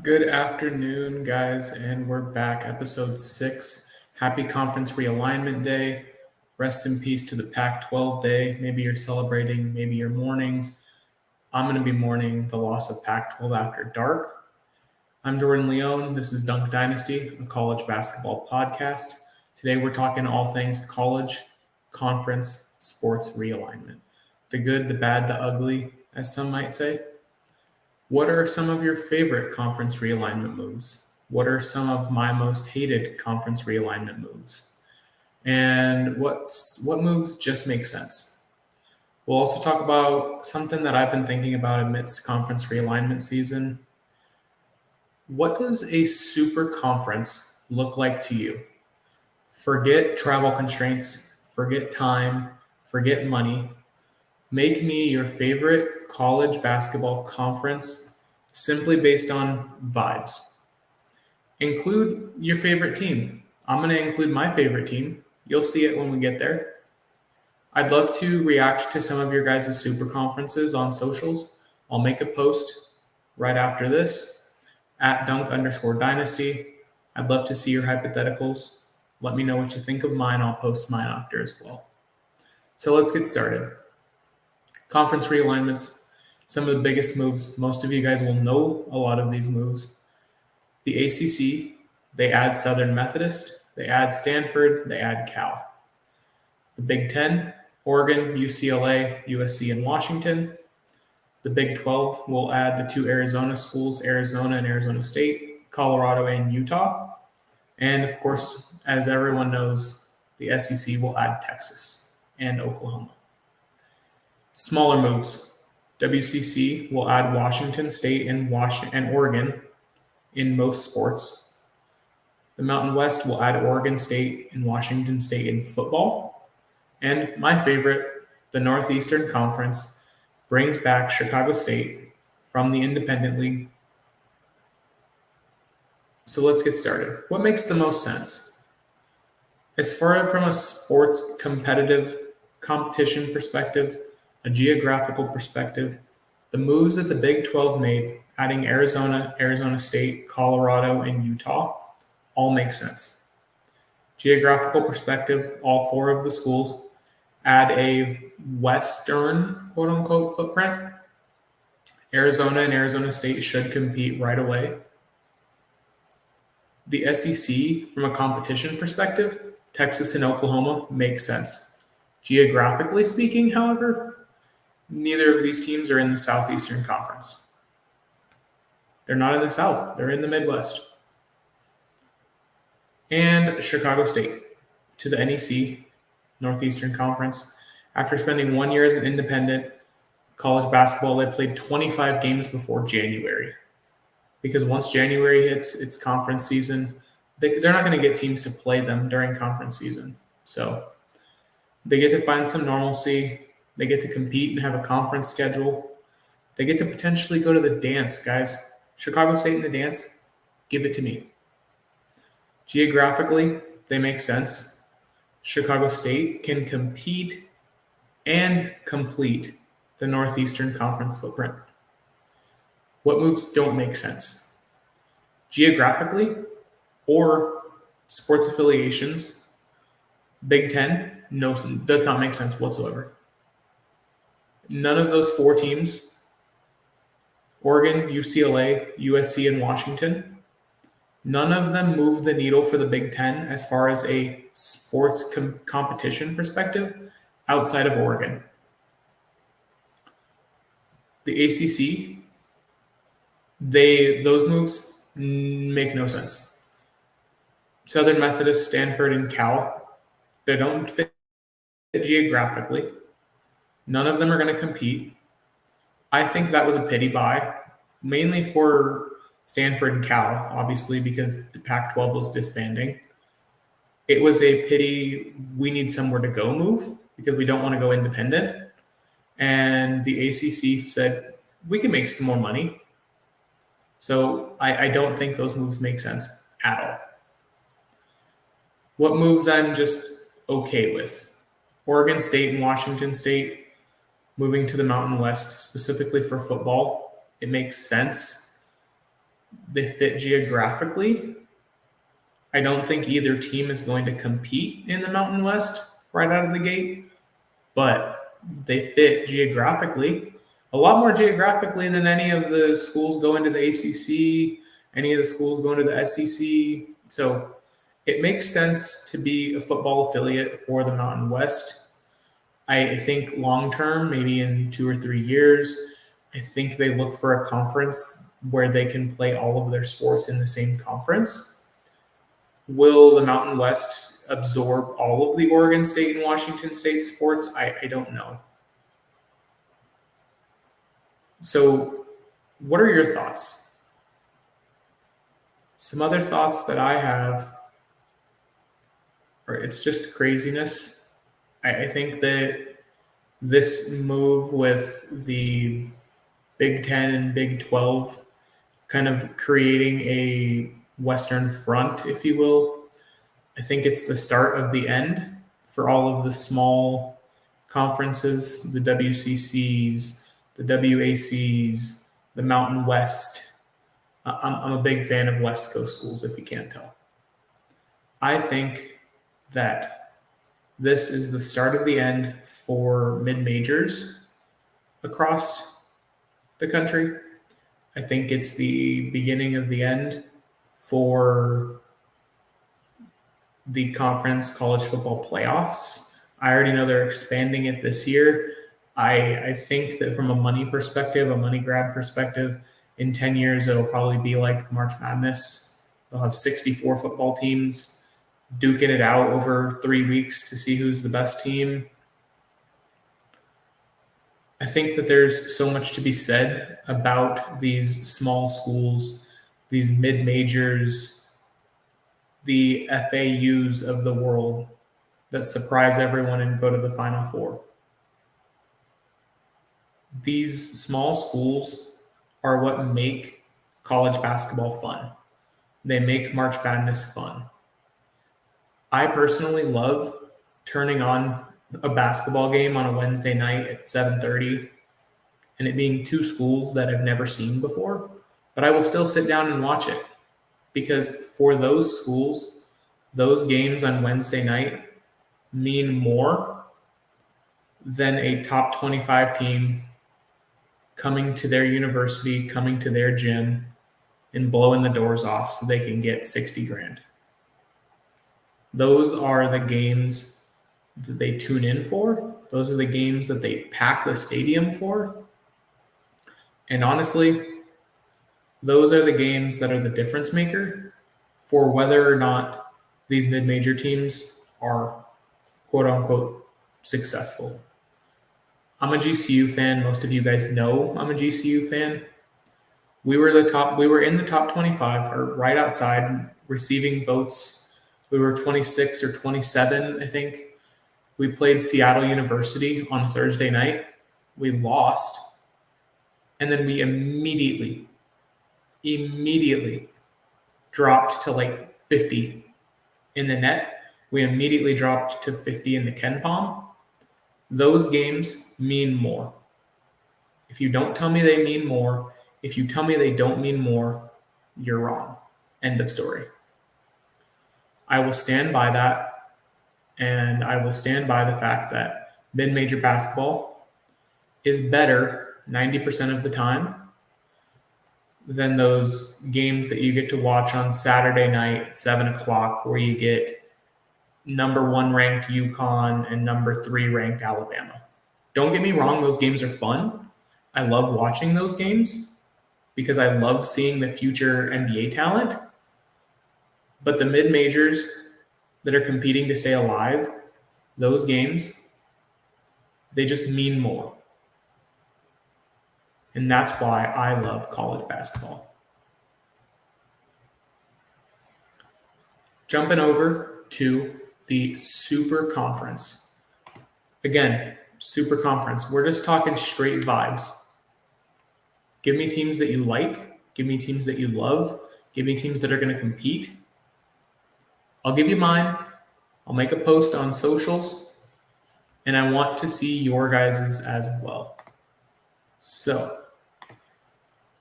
Good afternoon, guys, and we're back, episode 6. Happy Conference Realignment Day. Rest in peace to the Pac 12 Day. Maybe you're celebrating, maybe you're mourning. I'm going to be mourning the loss of Pac 12 after dark. I'm Jordan Leone. This is Dunk Dynasty, a college basketball podcast. Today we're talking all things college, conference, sports realignment. The good, the bad, the ugly, as some might say. What are some of your favorite conference realignment moves? What are some of my most hated conference realignment moves? And what moves just make sense? We'll also talk about something that I've been thinking about amidst conference realignment season. What does a super conference look like to you? Forget travel constraints, forget time, forget money. Make me your favorite college basketball conference simply based on vibes. Include your favorite team. I'm going to include my favorite team. You'll see it when we get there. I'd love to react to some of your guys' super conferences on socials. I'll make a post right after this at dunk_dynasty. I'd love to see your hypotheticals. Let me know what you think of mine. I'll post mine after as well. So let's get started. Conference realignments, some of the biggest moves. Most of you guys will know a lot of these moves. The ACC, they add Southern Methodist, they add Stanford, they add Cal. The Big Ten, Oregon, UCLA, USC, and Washington. The Big 12 will add the two Arizona schools, Arizona and Arizona State, Colorado and Utah. And of course, as everyone knows, the SEC will add Texas and Oklahoma. Smaller moves. WCC will add Washington State and Oregon in most sports. The Mountain West will add Oregon State and Washington State in football. And my favorite, the Northeastern Conference, brings back Chicago State from the Independent League. So let's get started. What makes the most sense? As far from a sports competitive competition perspective, a geographical perspective, the moves that the Big 12 made, adding Arizona, Arizona State, Colorado, and Utah, all make sense. Geographical perspective, all four of the schools add a Western, quote unquote, footprint. Arizona and Arizona State should compete right away. The SEC, from a competition perspective, Texas and Oklahoma make sense. Geographically speaking, however, neither of these teams are in the Southeastern Conference. They're not in the South, they're in the Midwest. And Chicago State to the NEC, Northeastern Conference. After spending 1 year as an independent college basketball, they played 25 games before January. Because once January hits, it's conference season. They're not going to get teams to play them during conference season. So they get to find some normalcy. They get to compete and have a conference schedule. They get to potentially go to the dance, guys. Chicago State in the dance, give it to me. Geographically, they make sense. Chicago State can compete and complete the Northeastern Conference footprint. What moves don't make sense? Geographically or sports affiliations, Big Ten does not make sense whatsoever. None of those four teams, Oregon, UCLA, USC, and Washington, none of them move the needle for the Big Ten as far as a sports competition perspective outside of Oregon. The ACC, those moves make no sense. Southern Methodist, Stanford, and Cal, they don't fit geographically. None of them are going to compete. I think that was a pity buy, mainly for Stanford and Cal, obviously, because the Pac-12 was disbanding. It was a pity we need somewhere to go move because we don't want to go independent. And the ACC said, we can make some more money. So I don't think those moves make sense at all. What moves I'm just okay with? Oregon State and Washington State moving to the Mountain West specifically for football. It makes sense. they fit geographically. I don't think either team is going to compete in the Mountain West right out of the gate, but they fit geographically, a lot more geographically than any of the schools going to the ACC, any of the schools going to the SEC. So it makes sense to be a football affiliate for the Mountain West. I think long term, maybe in 2 or 3 years, I think they look for a conference where they can play all of their sports in the same conference. Will the Mountain West absorb all of the Oregon State and Washington State sports? I don't know. So, what are your thoughts? Some other thoughts that I have are it's just craziness. I think that this move with the Big Ten and Big 12 kind of creating a Western front, if you will, I think it's the start of the end for all of the small conferences, the WCCs, the WACs, the Mountain West. I'm a big fan of West Coast schools, if you can't tell. I think that this is the start of the end for mid-majors across the country. I think it's the beginning of the end for the conference college football playoffs. I already know they're expanding it this year. I think that from a money perspective, a money grab perspective, in 10 years, it'll probably be like March Madness. They'll have 64 football teams duking it out over 3 weeks to see who's the best team. I think that there's so much to be said about these small schools, these mid-majors, the FAUs of the world that surprise everyone and go to the Final Four. These small schools are what make college basketball fun. They make March Madness fun. I personally love turning on a basketball game on a Wednesday night at 7:30 and it being two schools that I've never seen before, but I will still sit down and watch it because for those schools, those games on Wednesday night mean more than a top 25 team coming to their university, coming to their gym and blowing the doors off so they can get 60 grand. Those are the games that they tune in for. Those are the games that they pack the stadium for. And honestly, those are the games that are the difference maker for whether or not these mid-major teams are quote unquote successful. I'm a GCU fan. Most of you guys know I'm a GCU fan. We were in the top 25 or right outside receiving votes. We were 26 or 27, I think. We played Seattle University on Thursday night. We lost. And then we immediately dropped to like 50 in the net. We immediately dropped to 50 in the Ken Palm. Those games mean more. If you don't tell me they mean more, if you tell me they don't mean more, you're wrong. End of story. I will stand by that, and I will stand by the fact that mid-major basketball is better 90% of the time than those games that you get to watch on Saturday night at 7 o'clock where you get number 1 ranked UConn and number 3 ranked Alabama. Don't get me wrong, those games are fun. I love watching those games because I love seeing the future NBA talent. But the mid-majors that are competing to stay alive, those games, they just mean more. And that's why I love college basketball. Jumping over to the Super Conference. Again, Super Conference. We're just talking straight vibes. Give me teams that you like. Give me teams that you love. Give me teams that are going to compete. I'll give you mine. I'll make a post on socials. And I want to see your guys's as well. So,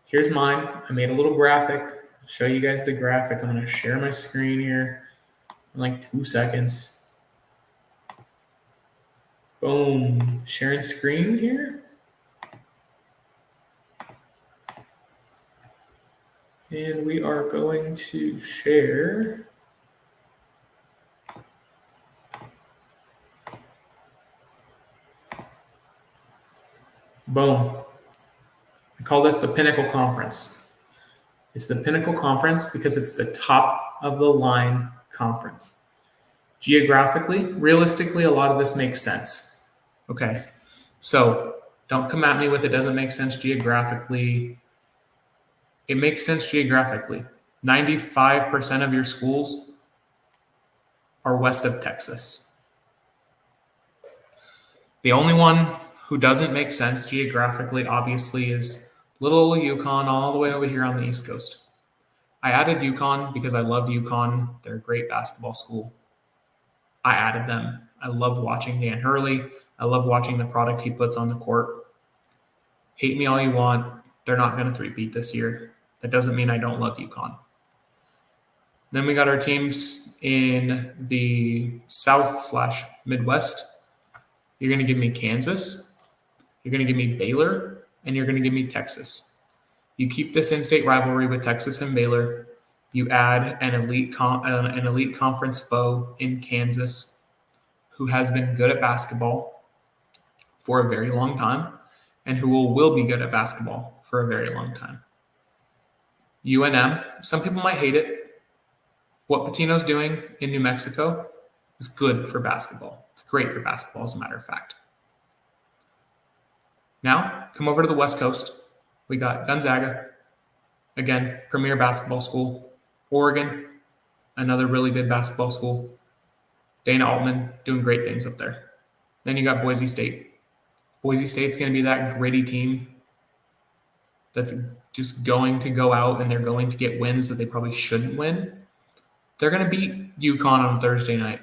here's mine. I made a little graphic. show you guys the graphic. I'm going to share my screen here in like 2 seconds. Boom. Sharing screen here. And we are going to share. Boom. I call this the Pinnacle Conference. It's the Pinnacle Conference because it's the top of the line conference. Geographically, realistically, a lot of this makes sense. Okay. So don't come at me with it doesn't make sense geographically. It makes sense geographically. 95% of your schools are west of Texas. The only one who doesn't make sense geographically, obviously, is little UConn all the way over here on the East Coast. I added UConn because I loved UConn. They're a great basketball school. I added them. I love watching Dan Hurley. I love watching the product he puts on the court. Hate me all you want. They're not going to three-peat this year. That doesn't mean I don't love UConn. Then we got our teams in the South/Midwest. You're going to give me Kansas. You're going to give me Baylor. And you're going to give me Texas. You keep this in-state rivalry with Texas and Baylor. You add an elite conference foe in Kansas who has been good at basketball for a very long time and who will be good at basketball for a very long time. UNM, some people might hate it. What Pitino's doing in New Mexico is good for basketball. It's great for basketball, as a matter of fact. Now, come over to the West Coast. We got Gonzaga, again, premier basketball school. Oregon, another really good basketball school. Dana Altman doing great things up there. Then you got Boise State. Boise State's going to be that gritty team that's just going to go out and they're going to get wins that they probably shouldn't win. They're going to beat UConn on Thursday night.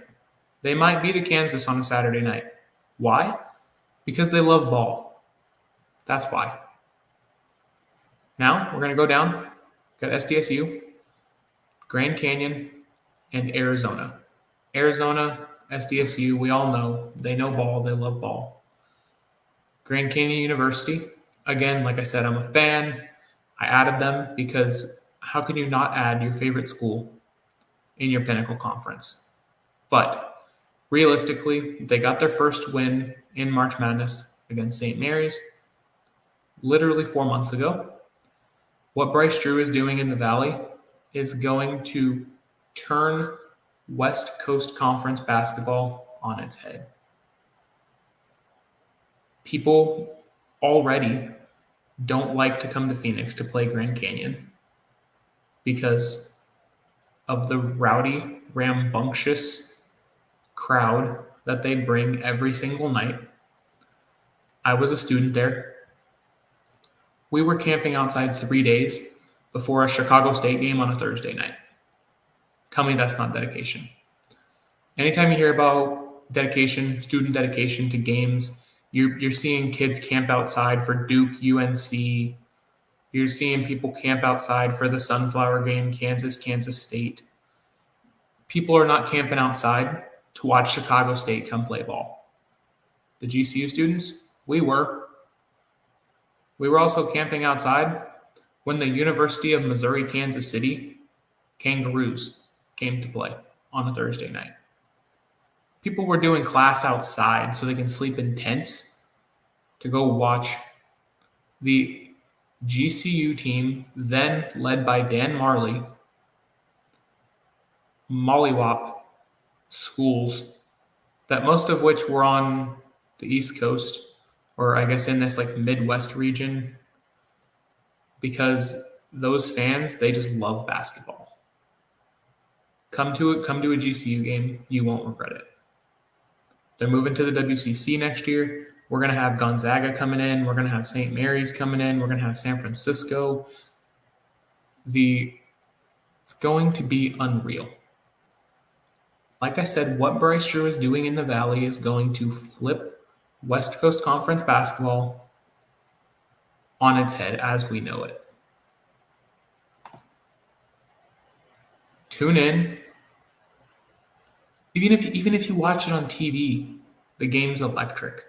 They might beat a Kansas on a Saturday night. Why? Because they love ball. That's why. Now we're going to go down. Got SDSU, Grand Canyon, and Arizona. Arizona, SDSU, we all know. They know ball. They love ball. Grand Canyon University, again, like I said, I'm a fan. I added them because how can you not add your favorite school in your Pinnacle Conference? But realistically, they got their first win in March Madness against St. Mary's literally 4 months ago. What Bryce Drew is doing in the Valley is going to turn West Coast Conference basketball on its head. People already don't like to come to Phoenix to play Grand Canyon because of the rowdy, rambunctious crowd that they bring every single night. I was a student there. We were camping outside 3 days before a Chicago State game on a Thursday night. Tell me that's not dedication. Anytime you hear about dedication, student dedication to games, you're seeing kids camp outside for Duke, UNC. You're seeing people camp outside for the Sunflower game, Kansas State. People are not camping outside to watch Chicago State come play ball. The GCU students, we were. We were also camping outside when the University of Missouri, Kansas City Kangaroos came to play on a Thursday night. People were doing class outside so they can sleep in tents to go watch the GCU team, then led by Dan Marley, mollywop schools that most of which were on the East Coast, or I guess in this like Midwest region, because those fans, they just love basketball. Come to a GCU game, you won't regret it. They're moving to the WCC next year. We're going to have Gonzaga coming in. We're going to have St. Mary's coming in. We're going to have San Francisco. It's going to be unreal. Like I said, what Bryce Drew is doing in the Valley is going to flip West Coast Conference basketball on its head as we know it. Tune in. Even if you watch it on TV, the game's electric.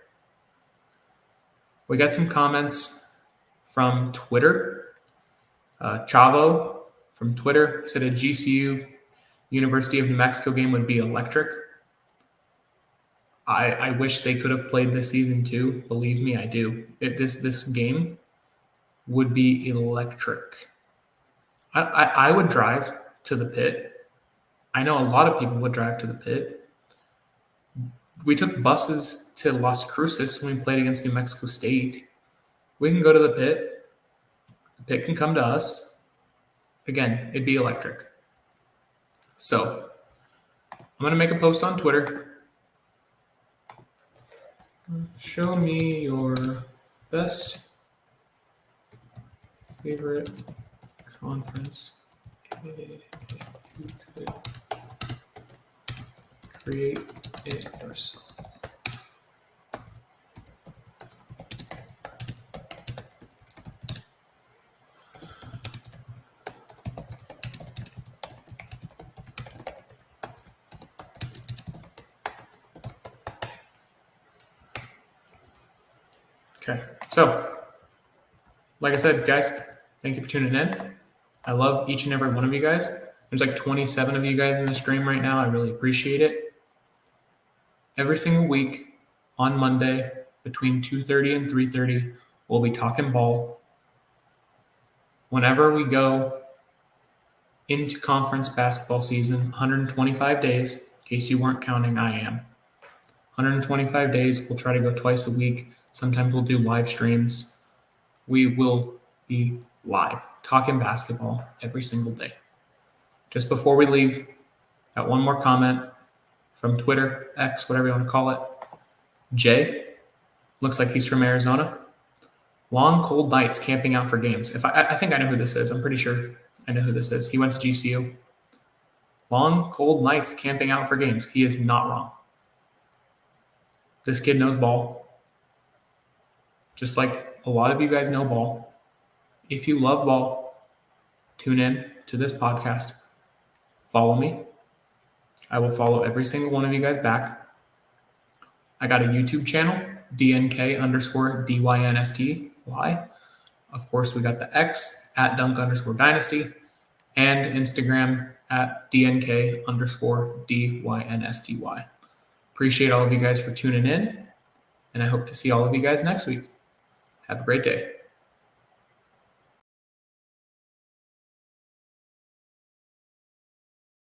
We got some comments from Twitter. Chavo from Twitter said a GCU University of New Mexico game would be electric. I wish they could have played this season too. Believe me, I do. This game would be electric. I would drive to the pit. I know a lot of people would drive to the pit. We took buses to Las Cruces when we played against New Mexico State. We can go to the pit. The pit can come to us. Again, it'd be electric. So, I'm going to make a post on Twitter. Show me your best favorite conference if you could create it yourself. Okay, so like I said, guys, thank you for tuning in. I love each and every one of you guys. There's like 27 of you guys in the stream right now. I really appreciate it. Every single week on Monday between 2:30 and 3:30, we'll be talking ball. Whenever we go into conference basketball season, 125 days, in case you weren't counting, I am. 125 days, we'll try to go twice a week. Sometimes we'll do live streams. We will be live, talking basketball every single day. Just before we leave, got one more comment from Twitter, X, whatever you want to call it. Jay, looks like he's from Arizona. Long, cold nights camping out for games. I think I know who this is. I'm pretty sure I know who this is. He went to GCU. Long, cold nights camping out for games. He is not wrong. This kid knows ball. Just like a lot of you guys know ball. If you love ball, tune in to this podcast. Follow me. I will follow every single one of you guys back. I got a YouTube channel, DNK_DYNSTY. Of course, we got the X at @dunk_dynasty and Instagram at DNK_DYNSTY. Appreciate all of you guys for tuning in, and I hope to see all of you guys next week. Have a great day.